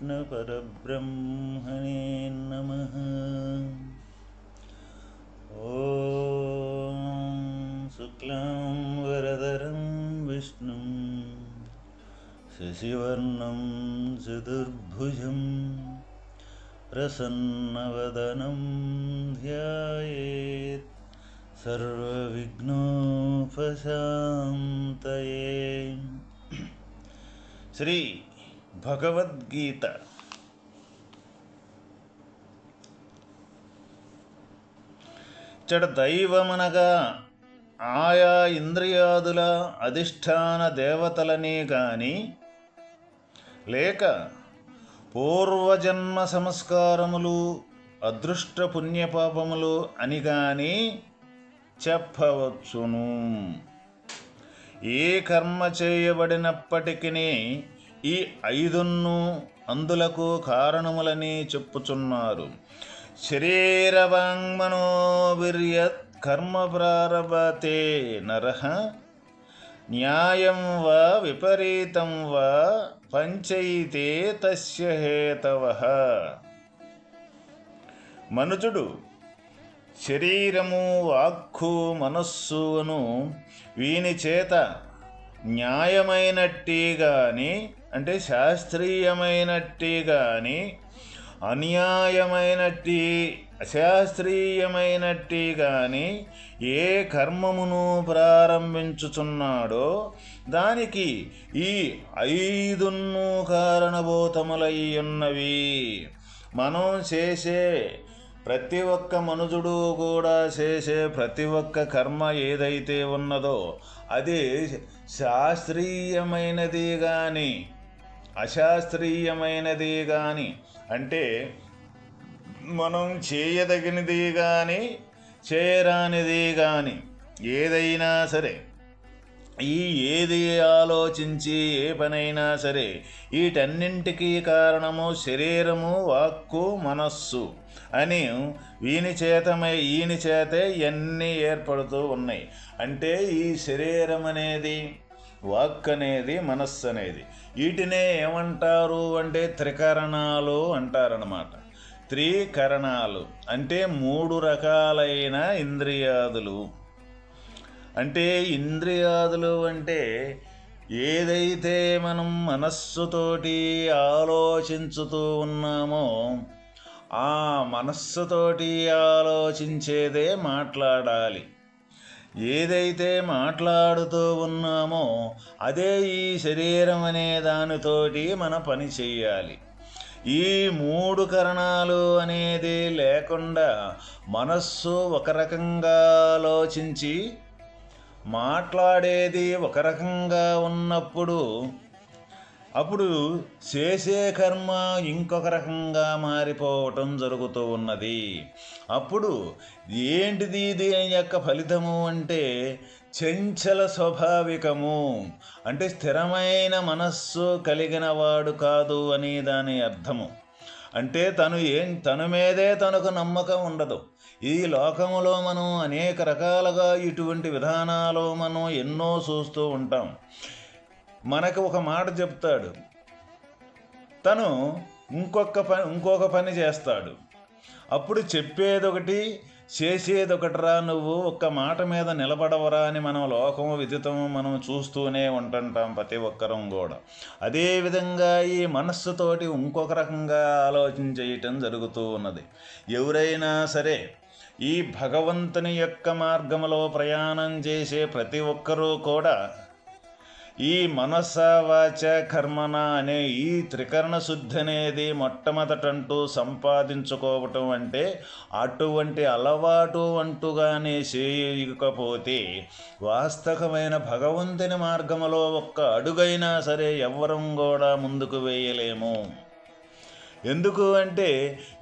श्रीकृष्णपरब्रह्मणे नमः। ॐ शुक्लां वरदरं विष्णुं शशिवर्णं चतुर्भुजं प्रसन्नवदनं ध्यायेत् सर्वविघ्नोपशान्तये। శ్రీ భగవద్గీత ఇచ్చట దైవమనగా ఆయా ఇంద్రియాదుల అధిష్టాన దేవతలనే గాని లేక పూర్వజన్మ సంస్కారములు అదృష్ట పుణ్యపాపములు అని గాని చెప్పవచ్చును. ఏ కర్మ చేయబడినప్పటికీ ఈ ఐదున్ను అందులకు కారణములని చెప్పుచున్నారు. శరీరవాంగ్మనోవీర్యత్ కర్మ ప్రారభతే నరః న్యాయం వా విపరీతం వా పంచైతే తస్య హేతవః. మనుజుడు శరీరము, వాక్కు, మనస్సు అను వీని చేత న్యాయమైనట్టి గాని అంటే శాస్త్రీయమైనట్టి గాని అన్యాయమైనట్టి అశాస్త్రీయమైనట్టి గాని ఏ కర్మమును ప్రారంభించుచున్నాడో దానికి ఈ ఐదున్ను కారణభూతములై ఉన్నవి. మనం చేసే ప్రతి ఒక్క మనుజుడు కూడా చేసే ప్రతి ఒక్క కర్మ ఏదైతే ఉన్నదో అది శాస్త్రీయమైనది కానీ అశాస్త్రీయమైనది కానీ అంటే మనం చేయదగినది కానీ చేయరానిది కానీ ఏదైనా సరే ఏది ఆలోచించి ఏ పనైనా సరే వీటన్నింటికీ కారణము శరీరము, వాక్కు, మనస్సు అని ఈయన చేతే ఇవన్నీ ఏర్పడుతూ ఉన్నాయి. అంటే ఈ శరీరం అనేది, వాక్ అనేది, మనస్సు అనేది వీటినే ఏమంటారు అంటే త్రికరణాలు అంటారన్నమాట. త్రికరణాలు అంటే 3 రకాలైన ఇంద్రియాదులు. అంటే ఇంద్రియాదులు అంటే ఏదైతే మనం మనస్సుతోటి ఆలోచించుతూ ఉన్నామో ఆ మనస్సుతోటి ఆలోచించేదే మాట్లాడాలి. ఏదైతే మాట్లాడుతూ ఉన్నామో అదే ఈ శరీరం అనే దానితోటి మన పని చెయ్యాలి. ఈ 3 కరణాలు అనేది లేకుండా మనస్సు ఒక రకంగా ఆలోచించి మాట్లాడేది ఒక రకంగా ఉన్నప్పుడు అప్పుడు చేసే కర్మ ఇంకొక రకంగా మారిపోవటం జరుగుతూ ఉన్నది. అప్పుడు ఏంటిది దీని యొక్క ఫలితము అంటే చంచల స్వభావికము, అంటే స్థిరమైన మనస్సు కలిగిన వాడు కాదు అని దాని అర్థము. అంటే తన మీదే తనకు నమ్మకం ఉండదు. ఈ లోకములో మనం అనేక రకాలుగా ఇటువంటి విధానాలు మనం ఎన్నో చూస్తూ ఉంటాం. మనకు ఒక మాట చెప్తాడు, తను ఇంకొక పని చేస్తాడు. అప్పుడు చెప్పేదొకటి చేసేదొకటిరా, నువ్వు ఒక్క మాట మీద నిలబడవరా అని మనం లోకము విదితము మనం చూస్తూనే ఉంటుంటాం ప్రతి ఒక్కరం కూడా. అదేవిధంగా ఈ మనస్సుతోటి ఇంకొక రకంగా ఆలోచించేయటం జరుగుతూ ఉన్నది. ఎవరైనా సరే ఈ భగవంతుని యొక్క మార్గంలో ప్రయాణం చేసే ప్రతి ఒక్కరూ కూడా ఈ మనస, వాచ, కర్మణ అనే ఈ త్రికరణ శుద్ధి అనేది మొట్టమొదటంటూ సంపాదించుకోవటం అంటే అటువంటి అలవాటు అంటుగానే చేయకపోతే వాస్తవమైన భగవంతుని మార్గములో ఒక్క అడుగైనా సరే ఎవ్వరం కూడా ముందుకు వేయలేము. ఎందుకు అంటే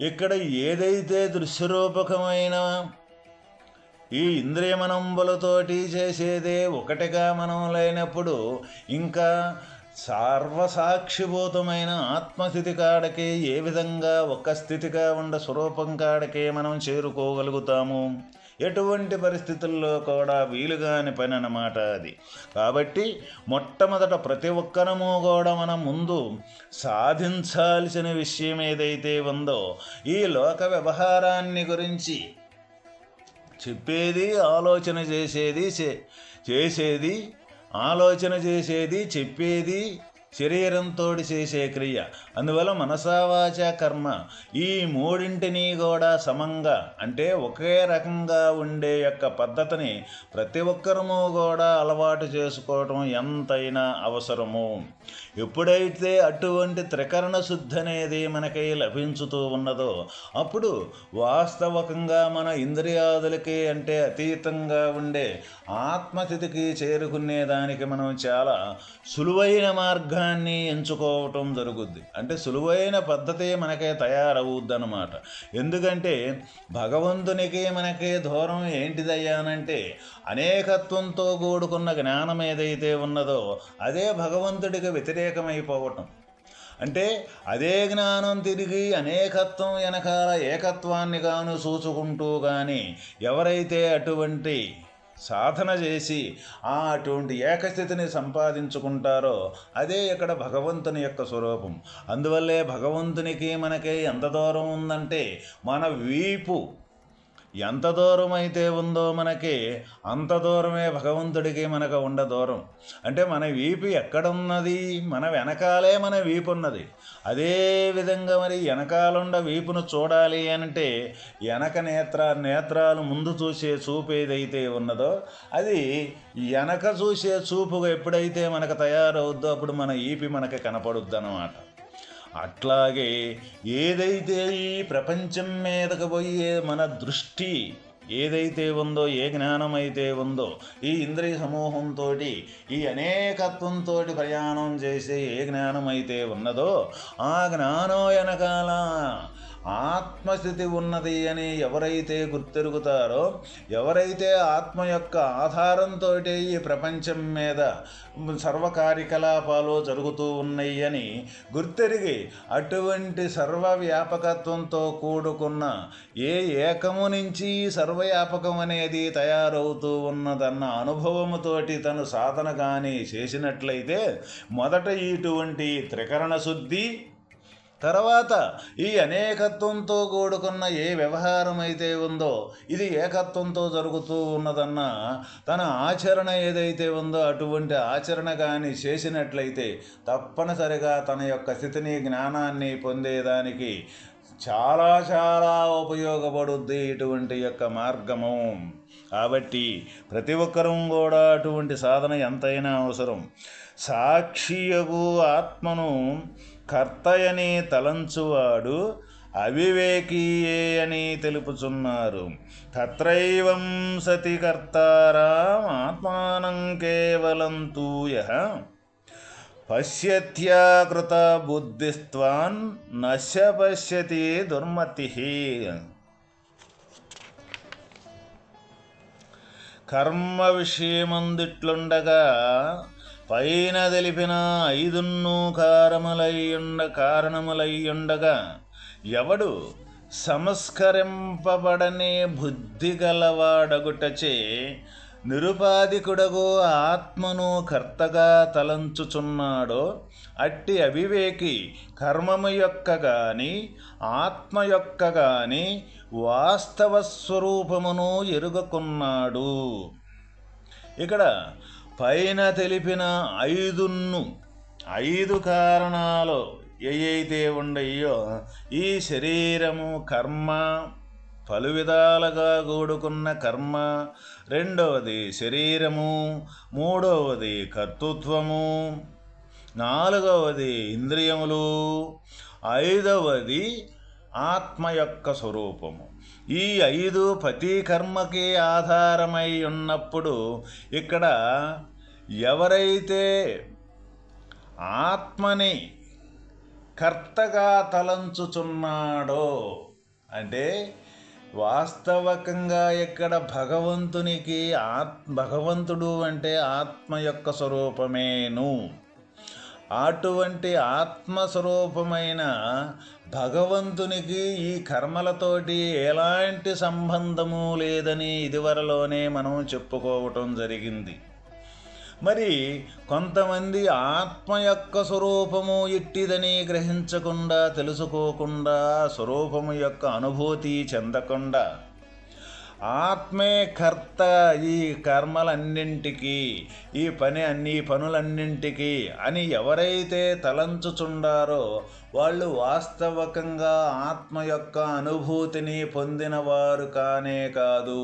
ఇక్కడ ఏదైతే దృశ్యరూపకమైన ఈ ఇంద్రియమనంబులతోటి చేసేదే ఒకటిగా మనం లేనప్పుడు ఇంకా సర్వసాక్షిభూతమైన ఆత్మస్థితి కాడకే ఏ విధంగా ఒక స్థితిగా స్వరూపం కాడకే మనం చేరుకోగలుగుతాము? ఎటువంటి పరిస్థితుల్లో కూడా వీలుగాని పని అన్నమాట అది. కాబట్టి మొట్టమొదట ప్రతి ఒక్కరము కూడా మనం ముందు సాధించాల్సిన విషయం ఏదైతే ఉందో ఈ లోక వ్యవహారాన్ని గురించి చెప్పేది, ఆలోచన చేసేది ఆలోచన చేసేది, చెప్పేది శరీరంతో చేసే క్రియ. అందువల్ల మనసావాచ కర్మ ఈ మూడింటిని కూడా సమంగా అంటే ఒకే రకంగా ఉండే యొక్క పద్ధతిని ప్రతి ఒక్కరము కూడా అలవాటు చేసుకోవటం ఎంతైనా అవసరము. ఎప్పుడైతే అటువంటి త్రికరణ శుద్ధి అనేది మనకి లభించుతూ ఉన్నదో అప్పుడు వాస్తవకంగా మన ఇంద్రియాదులకి అంటే అతీతంగా ఉండే ఆత్మస్థితికి చేరుకునే దానికి మనం చాలా సులువైన మార్గాన్ని ఎంచుకోవటం జరుగుద్ది. అంటే సులువైన పద్ధతి మనకే తయారవుద్ది అన్నమాట. ఎందుకంటే భగవంతునికి మనకి దూరం ఏంటిదయ్యానంటే అనేకత్వంతో కూడుకున్న జ్ఞానం ఏదైతే ఉన్నదో అదే భగవంతుడికి వ్యతిరేకమైపోవటం. అంటే అదే జ్ఞానం తిరిగి అనేకత్వం వెనకాల ఏకత్వాన్ని గాను చూసుకుంటూ కానీ ఎవరైతే అటువంటి సాధన చేసి అటువంటి ఏకస్థితిని సంపాదించుకుంటారో అదే ఇక్కడ భగవంతుని యొక్క స్వరూపం. అందువల్లే భగవంతునికి మనకి ఎంత దూరం ఉందంటే మన వీపు ఎంత దూరం అయితే ఉందో మనకి అంత దూరమే భగవంతుడికి మనకు ఉండ దూరం. అంటే మన వీపు ఎక్కడున్నది? మన వెనకాలే మన వీపు ఉన్నది. అదేవిధంగా మరి వెనకాలుండ వీపును చూడాలి అంటే వెనక నేత్రాలు ముందు చూసే చూపు ఏదైతే ఉన్నదో అది వెనక చూసే చూపుగా ఎప్పుడైతే మనకు తయారవుద్దో అప్పుడు మన ఈపి మనకి కనపడుద్ది అన్నమాట. అట్లాగే ఏదైతే ఈ ప్రపంచం మీదకు పోయే మన దృష్టి ఏదైతే ఉందో ఏ జ్ఞానం అయితే ఉందో ఈ ఇంద్రియ సమూహంతో ఈ అనేకత్వంతో ప్రయాణం చేసే ఏ జ్ఞానం అయితే ఉన్నదో ఆ జ్ఞానం వెనకాల ఆత్మస్థితి ఉన్నది అని ఎవరైతే గుర్తెరుగుతారో ఎవరైతే ఆత్మ యొక్క ఆధారంతో ఈ ప్రపంచం మీద సర్వకార్యకలాపాలు జరుగుతూ ఉన్నాయి అని గుర్తెరిగి అటువంటి సర్వవ్యాపకత్వంతో కూడుకున్న ఏ ఏకము నుంచి సర్వవ్యాపకం అనేది తయారవుతూ ఉన్నదన్న అనుభవముతోటి తను సాధన కానీ చేసినట్లయితే మొదట ఇటువంటి త్రికరణ శుద్ధి తర్వాత ఈ అనేకత్వంతో కూడుకున్న ఏ వ్యవహారం అయితే ఉందో ఇది ఏకత్వంతో జరుగుతూ ఉన్నదన్న తన ఆచరణ ఏదైతే ఉందో అటువంటి ఆచరణ కానీ చేసినట్లయితే తప్పనిసరిగా తన యొక్క స్థితిని జ్ఞానాన్ని పొందేదానికి చాలా చాలా ఉపయోగపడుద్ది ఇటువంటి యొక్క మార్గము. కాబట్టి ప్రతి ఒక్కరూ కూడా అటువంటి సాధన ఎంతైనా అవసరం. సాక్షియగు ఆత్మను కర్తయని తలంచువాడు అవివేకీయే అని తెలుపుచున్నారు. తత్రైవం సతి కర్తారాం ఆత్మానం కేవలం తూయః పశ్యత్యాకృత బుద్ధిస్త్వాన్ నశ్య పశ్యతి దుర్మతిః. కర్మ విషయమందిట్లుండగా పైన తెలిపిన 5 కారణములయ్యుండగా ఎవడు సంస్కరింపబడని బుద్ధి గలవాడగుటచే నిరుపాధికుడగు ఆత్మను కర్తగా తలంచుచున్నాడో అట్టి అవివేకి కర్మము యొక్క గాని ఆత్మ యొక్క గాని వాస్తవ స్వరూపమును ఎరుగకున్నాడు. ఇక్కడ పైన తెలిపిన 5 కారణాలు ఏవైతే ఉండయో ఈ శరీరము కర్మ, పలు విధాలుగా కూడుకున్న కర్మ, రెండవది శరీరము, మూడవది కర్తృత్వము, నాలుగవది ఇంద్రియములు, ఐదవది ఆత్మ యొక్క స్వరూపము. ఈ 5 ప్రతి కర్మకి ఆధారమై ఉన్నప్పుడు ఇక్కడ ఎవరైతే ఆత్మని కర్తగా తలంచుచున్నాడో అంటే వాస్తవకంగా ఇక్కడ భగవంతుడు అంటే ఆత్మ యొక్క స్వరూపమేను. అటువంటి ఆత్మస్వరూపమైన భగవంతునికి ఈ కర్మలతోటి ఎలాంటి సంబంధము లేదని ఇదివరలోనే మనం చెప్పుకోవటం జరిగింది. మరి కొంతమంది ఆత్మ యొక్క స్వరూపము ఇట్టిదని గ్రహించకుండా, తెలుసుకోకుండా, స్వరూపము యొక్క అనుభూతి చెందకుండా ఆత్మే కర్త ఈ కర్మలన్నింటికీ, ఈ పనులన్నింటికీ అని ఎవరైతే తలంచుచుండారో వాళ్ళు వాస్తవకంగా ఆత్మ యొక్క అనుభూతిని పొందినవారు కానే కాదు,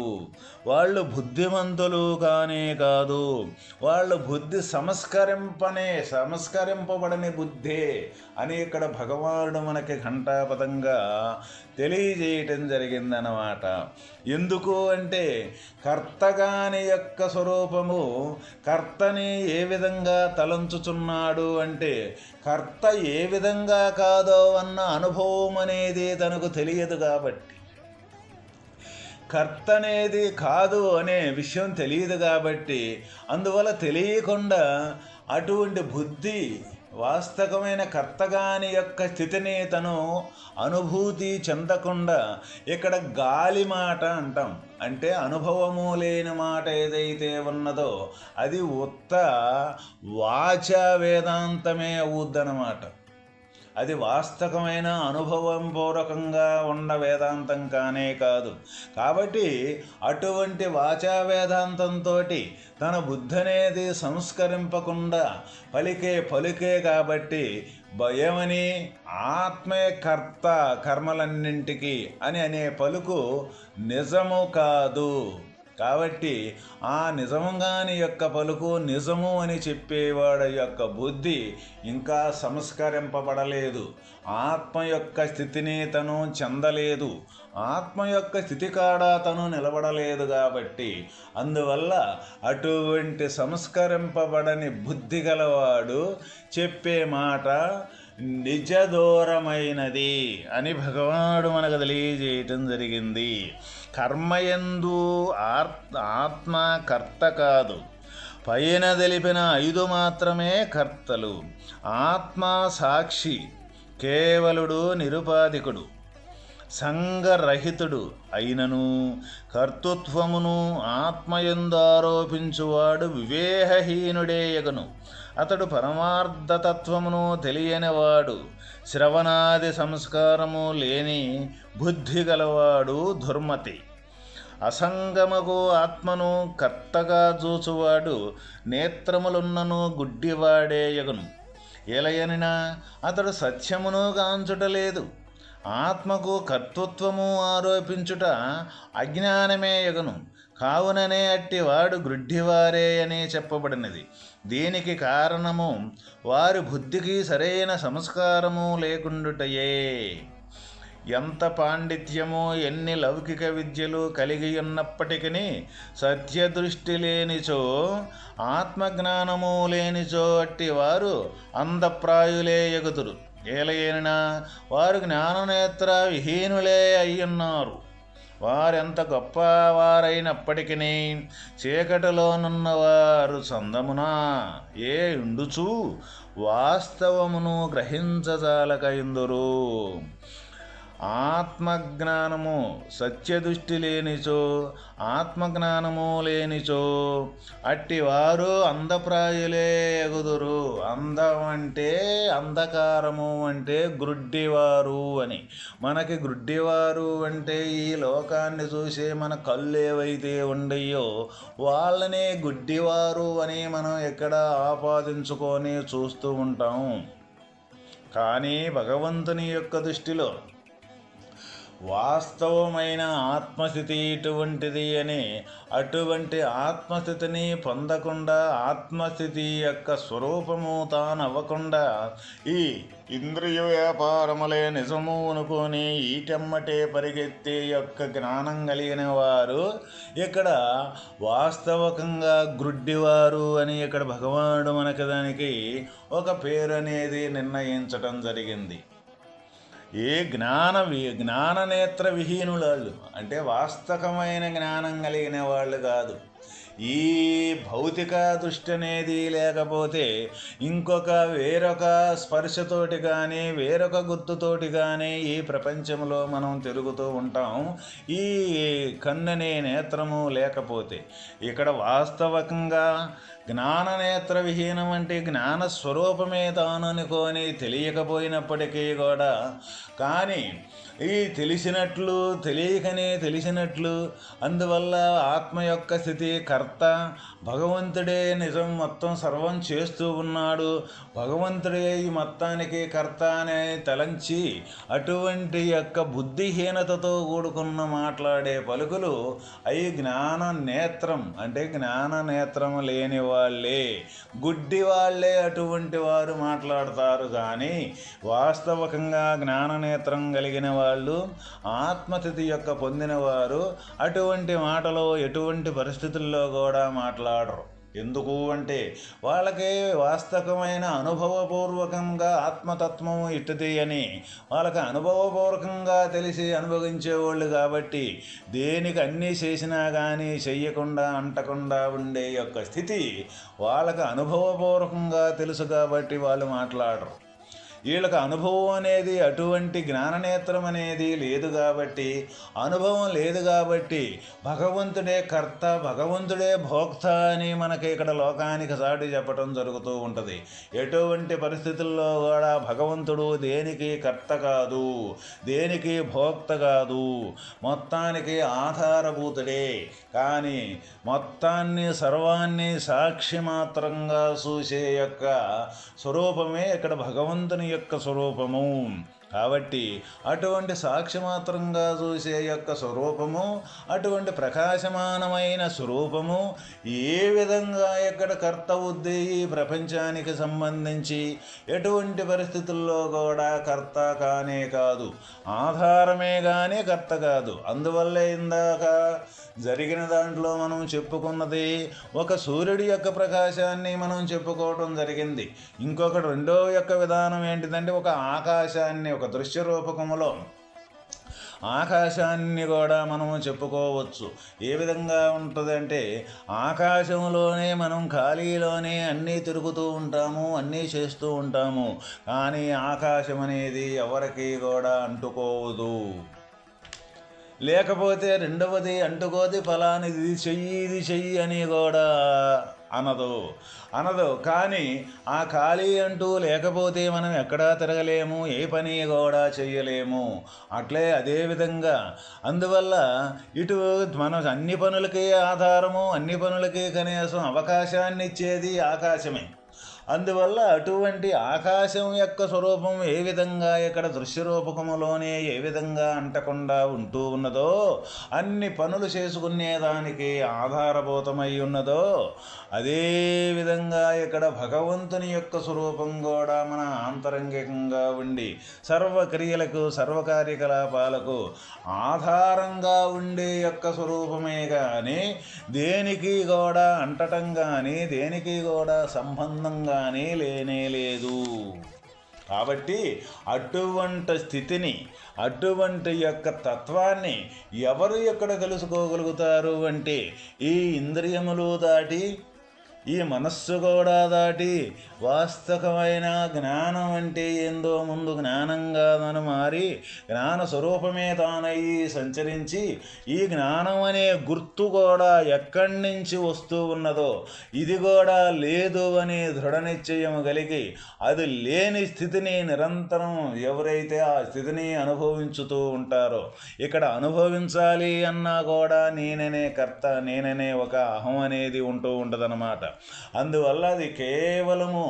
వాళ్ళు బుద్ధిమంతులు కానే కాదు, వాళ్ళు బుద్ధి సంస్కరింపబడని బుద్ధే అని ఇక్కడ భగవానుడు మనకి ఘంటాపథంగా తెలియజేయటం జరిగిందన్నమాట. ఎందుకు అంటే కర్తగాని యొక్క స్వరూపము కర్తని ఏ విధంగా తలంచుచున్నాడు అంటే కర్త ఏ విధంగా కాదో అన్న అనుభవం అనేది తనకు తెలియదు కాబట్టి, కర్త అనేది కాదు అనే విషయం తెలియదు కాబట్టి, అందువల్ల తెలియకుండా అటువంటి బుద్ధి వాస్తవమైన కర్తగాని యొక్క స్థితిని తను అనుభూతి చెందకుండా ఇక్కడ గాలి మాట అంటాం. అంటే అనుభవము లేని మాట ఏదైతే ఉన్నదో అది ఉత్త వాచా వేదాంతమే అవుద్దన్నమాట. అది వాస్తవమైన అనుభవం పూర్వకంగా ఉన్న వేదాంతం కానే కాదు. కాబట్టి అటువంటి వాచా వేదాంతంతో తన బుద్ధి అనేది సంస్కరింపకుండా పలికే కాబట్టి భయమని ఆత్మే కర్త కర్మలన్నింటికి అని అనే పలుకు నిజము కాదు. కాబట్టి ఆ నిజముగాని యొక్క పలుకు నిజము అని చెప్పేవాడి యొక్క బుద్ధి ఇంకా సంస్కరింపబడలేదు, ఆత్మ యొక్క స్థితిని తను చెందలేదు, ఆత్మ యొక్క స్థితి కాడ తను నిలబడలేదు. కాబట్టి అందువల్ల అటువంటి సంస్కరింపబడని బుద్ధి గలవాడు చెప్పే మాట నిజదూరమైనది అని భగవానుడు మనకు తెలియజేయటం జరిగింది. కర్మయందు ఆత్మ కర్త కాదు, పైన తెలిపిన 5 మాత్రమే కర్తలు. ఆత్మ సాక్షి, కేవలుడు, నిరుపాధికుడు, సంగరహితుడు అయినను కర్తృత్వమును ఆత్మయందు ఆరోపించువాడు వివేహహీనుడేయగను. అతడు పరమార్థతత్వమును తెలియనివాడు, శ్రవణాది సంస్కారము లేని బుద్ధి గలవాడు దుర్మతి. అసంగమగు ఆత్మను కర్తగా చూచువాడు నేత్రములున్నను గుడ్డివాడేయగను. ఎలయనినా అతడు సత్యమును గాంచుటలేదు. ఆత్మకు కర్తృత్వము ఆరోపించుట అజ్ఞానమే యగును. కావుననే అట్టివాడు గ్రుడ్డివారే అని చెప్పబడినది. దీనికి కారణము వారి బుద్ధికి సరైన సంస్కారము లేకుండుటయే. ఎంత పాండిత్యము, ఎన్ని లౌకిక విద్యలు కలిగి ఉన్నప్పటికీ సత్యదృష్టి లేనిచో, ఆత్మజ్ఞానము లేనిచో అట్టి వారు అందప్రాయులే యగుదురు. ఏలయేనా వారు జ్ఞాననేత్ర విహీనులే అయ్యున్నారు. వారెంత గొప్పవారైనప్పటికీ చీకటిలోనున్నవారు చందమునా ఏ ఉండుచు వాస్తవమును గ్రహించజాలకయుందురు. ఆత్మజ్ఞానము సత్యదృష్టి లేనిచో, ఆత్మజ్ఞానము లేనిచో అట్టివారు అందప్రాయులే ఎగుదురు. అందం అంటే అంధకారము అంటే గ్రుడ్డివారు అని. మనకి గ్రుడ్డివారు అంటే ఈ లోకాన్ని చూసే మన కళ్ళు ఏవైతే ఉండయో వాళ్ళనే గుడ్డివారు అని మనం ఎక్కడ ఆపాదించుకొని చూస్తూ ఉంటాం. కానీ భగవంతుని యొక్క దృష్టిలో వాస్తవమైన ఆత్మస్థితి ఇటువంటిది అని, అటువంటి ఆత్మస్థితిని పొందకుండా, ఆత్మస్థితి యొక్క స్వరూపము తానవ్వకుండా ఈ ఇంద్రియ వ్యాపారములే నిజము అనుకొని ఈటెమ్మటే పరిగెత్తే యొక్క జ్ఞానం కలిగిన వారు ఇక్కడ వాస్తవకంగా గ్రుడ్డివారు అని ఇక్కడ భగవానుడు మనకి దానికి ఒక పేరు అనేది నిర్ణయించటం జరిగింది. ఏ జ్ఞాననేత్ర విహీనులు అంటే వాస్తవమైన జ్ఞానం కలిగిన వాళ్ళు కాదు. ఈ భౌతిక దృష్టి అనేది లేకపోతే వేరొక స్పర్శతోటి కానీ వేరొక గుర్తుతోటి కానీ ఈ ప్రపంచంలో మనం తిరుగుతూ ఉంటాం. ఈ కన్ననే నేత్రము లేకపోతే ఇక్కడ వాస్తవకంగా జ్ఞాననేత్ర విహీనం అంటే జ్ఞానస్వరూపమే తాననుకొని తెలియకపోయినప్పటికీ కూడా కానీ ఈ తెలిసినట్లు తెలియకనే తెలిసినట్లు అందువల్ల ఆత్మ యొక్క స్థితి కర్త భగవంతుడే నిజం మొత్తం సర్వం చేస్తూ ఉన్నాడు, భగవంతుడే ఈ మొత్తానికి కర్త అనే తలంచి అటువంటి యొక్క బుద్ధిహీనతతో కూడుకున్న మాట్లాడే పలుకులు అవి జ్ఞాన నేత్రం అంటే జ్ఞాన నేత్రం లేని వాళ్ళే గుడ్డి వాళ్ళే అటువంటి వారు మాట్లాడతారు. కానీ వాస్తవకంగా జ్ఞాననేత్రం కలిగిన వాళ్ళు ఆత్మస్థితి యొక్క పొందినవారు అటువంటి మాటలో ఎటువంటి పరిస్థితుల్లో కూడా మాట్లాడరు. ఎందుకు అంటే వాళ్ళకి వాస్తవమైన అనుభవపూర్వకంగా ఆత్మతత్వం ఇట్టుది అని వాళ్ళకి అనుభవపూర్వకంగా తెలిసి అనుభవించేవాళ్ళు కాబట్టి దేనికి అన్నీ చేసినా కానీ చెయ్యకుండా అంటకుండా ఉండే యొక్క స్థితి వాళ్ళకి అనుభవపూర్వకంగా తెలుసు కాబట్టి వాళ్ళు మాట్లాడరు. వీళ్ళకి అనుభవం అనేది అటువంటి జ్ఞాననేత్రం అనేది లేదు కాబట్టి అనుభవం లేదు కాబట్టి భగవంతుడే కర్త భగవంతుడే భోక్త అని మనకి ఇక్కడ లోకానికి సాటి చెప్పడం జరుగుతూ ఉంటుంది. ఎటువంటి పరిస్థితుల్లో కూడా భగవంతుడు దేనికి కర్త కాదు, దేనికి భోక్త కాదు, మొత్తానికి ఆధారభూతుడే. కానీ మొత్తాన్ని సర్వాన్ని సాక్షి మాత్రంగా చూసే యొక్క స్వరూపమే ఇక్కడ భగవంతుని యొక్క స్వరూపము. కాబట్టి అటువంటి సాక్షిమాత్రంగా చూసే యొక్క స్వరూపము అటువంటి ప్రకాశమానమైన స్వరూపము ఏ విధంగా ఎక్కడ కర్త ఉద్ది ఈ ప్రపంచానికి సంబంధించి ఎటువంటి పరిస్థితుల్లో కూడా కర్త కానే కాదు, ఆధారమే కానీ కర్త కాదు. అందువల్లే ఇందాక జరిగిన దాంట్లో మనం చెప్పుకున్నది ఒక సూర్యుడి యొక్క ప్రకాశాన్ని మనం చెప్పుకోవటం జరిగింది. ఇంకొకటి రెండో యొక్క విధానం ఏంటిదంటే ఒక ఆకాశాన్ని ఒక దృశ్య రూపకములో ఆకాశాన్ని కూడా మనము చెప్పుకోవచ్చు. ఏ విధంగా ఉంటుందంటే ఆకాశంలోనే మనం ఖాళీలోనే అన్నీ తిరుగుతూ ఉంటాము, అన్నీ చేస్తూ ఉంటాము. కానీ ఆకాశం అనేది ఎవరికి కూడా అంటుకోదు. లేకపోతే రెండవది అంటుకోది ఫలానిది ఇది చెయ్యి అని కూడా అనదు. కానీ ఆ ఖాళీ అంటూ లేకపోతే మనం ఎక్కడా తిరగలేము, ఏ పని కూడా చెయ్యలేము. అదేవిధంగా అందువల్ల ఇటు మనం అన్ని పనులకి ఆధారము, అన్ని పనులకి కనీసం అవకాశాన్ని ఇచ్చేది ఆకాశమే. అందువల్ల అటువంటి ఆకాశం యొక్క స్వరూపం ఏ విధంగా ఇక్కడ దృశ్యరూపకములోనే ఏ విధంగా అంటకుండా ఉంటూ ఉన్నదో, అన్ని పనులు చేసుకునేదానికి ఆధారభూతమై ఉన్నదో, అదేవిధంగా ఇక్కడ భగవంతుని యొక్క స్వరూపం కూడా మన ఆంతరంగికంగా ఉండి సర్వక్రియలకు సర్వకార్యకలాపాలకు ఆధారంగా ఉండే యొక్క స్వరూపమే కానీ దేనికి కూడా అంటటం కానీ దేనికి కూడా సంబంధం కానీ లేనేలేదు. కాబట్టి అటువంటి స్థితిని అటువంటి యొక్క తత్వాన్ని ఎవరు ఎక్కడ తెలుసుకోగలుగుతారు అంటే ఈ ఇంద్రియములు దాటి ఈ మనస్సు కూడా దాటి వాస్తవమైన జ్ఞానం అంటే ఏందో ముందు జ్ఞానంగా తను మారి జ్ఞాన స్వరూపమే తానయ్యి సంచరించి ఈ జ్ఞానం అనే గుర్తు కూడా ఎక్కడి నుంచి వస్తూ ఉన్నదో ఇది కూడా లేదు అని దృఢ నిశ్చయం కలిగి అది లేని స్థితిని నిరంతరం ఎవరైతే ఆ స్థితిని అనుభవించుతూ ఉంటారో, ఇక్కడ అనుభవించాలి అన్నా కూడా నేననే కర్త, నేననే ఒక అహం అనేది ఉంటూ ఉంటుందన్నమాట. అందువల్ల అది కేవలము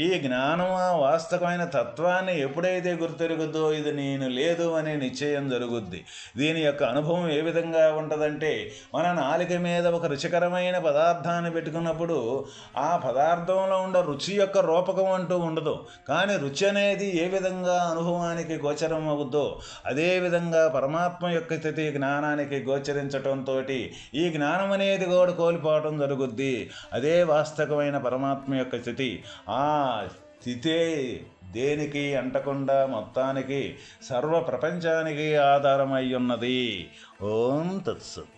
ఈ జ్ఞానం వాస్తవమైన తత్వాన్ని ఎప్పుడైతే గుర్తెరుగుద్దో ఇది నేను లేదు అనే నిశ్చయం జరుగుద్ది. దీని యొక్క అనుభవం ఏ విధంగా ఉంటుందంటే మన నాలిక మీద ఒక రుచికరమైన పదార్థాన్ని పెట్టుకున్నప్పుడు ఆ పదార్థంలో ఉండే రుచి యొక్క రూపకం అంటూ ఉండదు, కానీ రుచి అనేది ఏ విధంగా అనుభవానికి గోచరం అవుద్దో అదేవిధంగా పరమాత్మ యొక్క స్థితి జ్ఞానానికి గోచరించటంతో ఈ జ్ఞానం అనేది కూడా కోల్పోవటం జరుగుద్ది. అదే వాస్తవమైన పరమాత్మ యొక్క స్థితి. ఆ స్థితే దేనికి అంటకుండా మొత్తానికి సర్వ ప్రపంచానికి ఆధారమై ఉన్నది. ఓం తత్సత్.